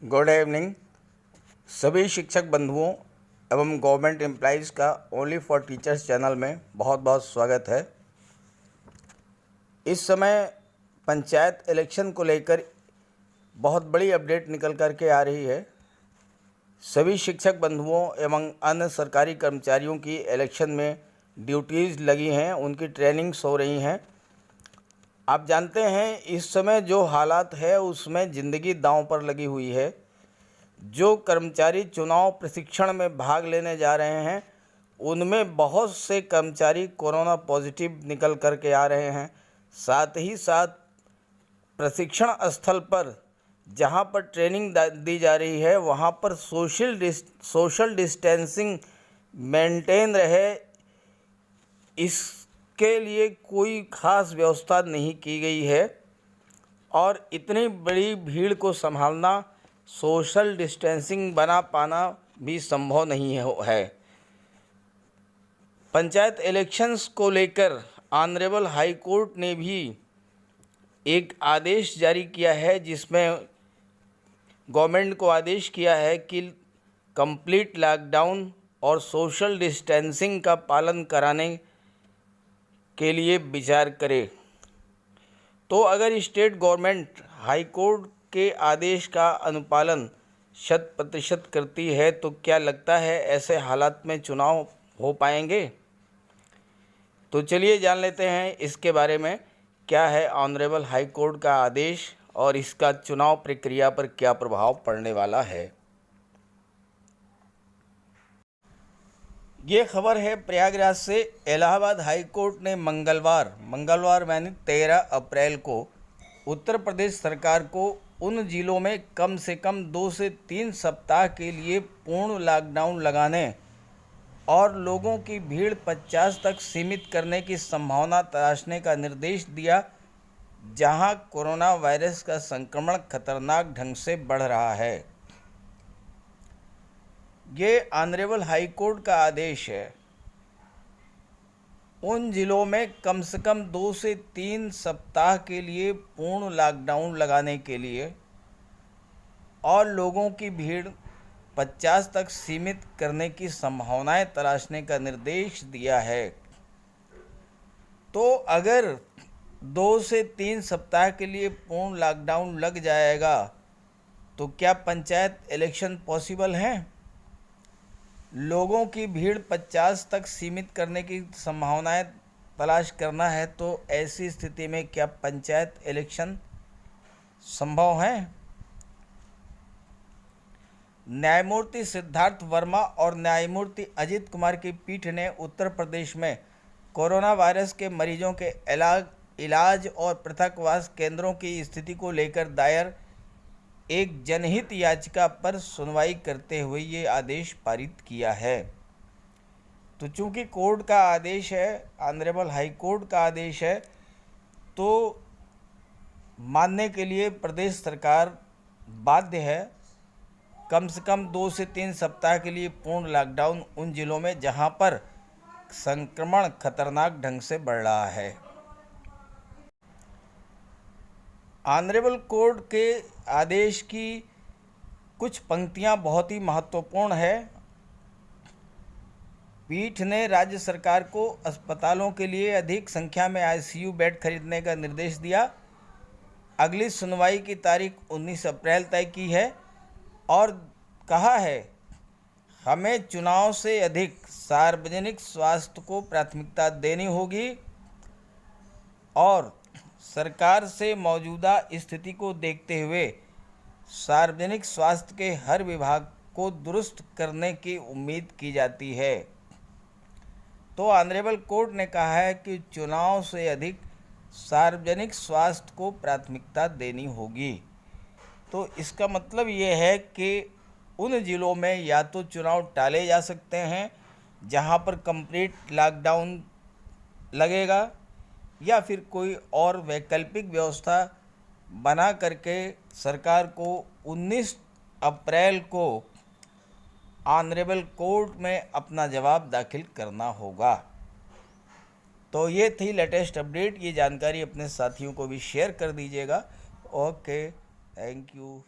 Good evening सभी शिक्षक बंधुओं एवं गवर्नमेंट एम्प्लॉइज़ का ओनली फॉर टीचर्स चैनल में बहुत बहुत स्वागत है। इस समय पंचायत इलेक्शन को लेकर बहुत बड़ी अपडेट निकल कर के आ रही है। सभी शिक्षक बंधुओं एवं अन्य सरकारी कर्मचारियों की इलेक्शन में ड्यूटीज़ लगी हैं, उनकी ट्रेनिंग्स हो रही हैं। आप जानते हैं इस समय जो हालात है उसमें ज़िंदगी दांव पर लगी हुई है। जो कर्मचारी चुनाव प्रशिक्षण में भाग लेने जा रहे हैं उनमें बहुत से कर्मचारी कोरोना पॉजिटिव निकल कर के आ रहे हैं। साथ ही साथ प्रशिक्षण स्थल पर जहां पर ट्रेनिंग दी जा रही है वहां पर सोशल डिस्टेंसिंग मेंटेन रहे, इसके लिए कोई ख़ास व्यवस्था नहीं की गई है और इतनी बड़ी भीड़ को संभालना, सोशल डिस्टेंसिंग बना पाना भी संभव नहीं है। पंचायत इलेक्शंस को लेकर ऑनरेबल हाई कोर्ट ने भी एक आदेश जारी किया है जिसमें गवर्नमेंट को आदेश किया है कि कंप्लीट लॉकडाउन और सोशल डिस्टेंसिंग का पालन कराने के लिए विचार करे। तो अगर स्टेट गवर्नमेंट हाई कोर्ट के आदेश का अनुपालन 100% करती है तो क्या लगता है ऐसे हालात में चुनाव हो पाएंगे? तो चलिए जान लेते हैं इसके बारे में क्या है ऑनरेबल हाई कोर्ट का आदेश और इसका चुनाव प्रक्रिया पर क्या प्रभाव पड़ने वाला है। ये खबर है प्रयागराज से। इलाहाबाद हाई कोर्ट ने मंगलवार यानी 13 अप्रैल को उत्तर प्रदेश सरकार को उन जिलों में कम से कम 2 से 3 सप्ताह के लिए पूर्ण लॉकडाउन लगाने और लोगों की भीड़ 50 तक सीमित करने की संभावना तलाशने का निर्देश दिया, जहां कोरोना वायरस का संक्रमण खतरनाक ढंग से बढ़ रहा है। ये ऑनरेबल हाई कोर्ट का आदेश है। उन जिलों में कम से कम 2 से 3 सप्ताह के लिए पूर्ण लॉकडाउन लगाने के लिए और लोगों की भीड़ 50 तक सीमित करने की संभावनाएं तलाशने का निर्देश दिया है। तो अगर 2 से 3 सप्ताह के लिए पूर्ण लॉकडाउन लग जाएगा तो क्या पंचायत इलेक्शन पॉसिबल हैं? लोगों की भीड़ 50 तक सीमित करने की संभावनाएं तलाश करना है, तो ऐसी स्थिति में क्या पंचायत इलेक्शन संभव है? न्यायमूर्ति सिद्धार्थ वर्मा और न्यायमूर्ति अजित कुमार की पीठ ने उत्तर प्रदेश में कोरोना वायरस के मरीजों के इलाज और पृथकवास केंद्रों की स्थिति को लेकर दायर एक जनहित याचिका पर सुनवाई करते हुए ये आदेश पारित किया है। तो चूंकि कोर्ट का आदेश है, ऑनरेबल हाई कोर्ट का आदेश है, तो मानने के लिए प्रदेश सरकार बाध्य है। कम से कम 2 से 3 सप्ताह के लिए पूर्ण लॉकडाउन उन जिलों में जहां पर संक्रमण खतरनाक ढंग से बढ़ रहा है। ऑनरेबल कोर्ट के आदेश की कुछ पंक्तियां बहुत ही महत्वपूर्ण है। पीठ ने राज्य सरकार को अस्पतालों के लिए अधिक संख्या में आईसीयू बेड खरीदने का निर्देश दिया। अगली सुनवाई की तारीख 19 अप्रैल तय की है और कहा है हमें चुनाव से अधिक सार्वजनिक स्वास्थ्य को प्राथमिकता देनी होगी और सरकार से मौजूदा स्थिति को देखते हुए सार्वजनिक स्वास्थ्य के हर विभाग को दुरुस्त करने की उम्मीद की जाती है। तो ऑनरेबल कोर्ट ने कहा है कि चुनाव से अधिक सार्वजनिक स्वास्थ्य को प्राथमिकता देनी होगी। तो इसका मतलब ये है कि उन जिलों में या तो चुनाव टाले जा सकते हैं जहां पर कंप्लीट लॉकडाउन लगेगा, या फिर कोई और वैकल्पिक व्यवस्था बना करके सरकार को 19 अप्रैल को ऑनरेबल कोर्ट में अपना जवाब दाखिल करना होगा। तो ये थी लेटेस्ट अपडेट। ये जानकारी अपने साथियों को भी शेयर कर दीजिएगा। Okay, thank you.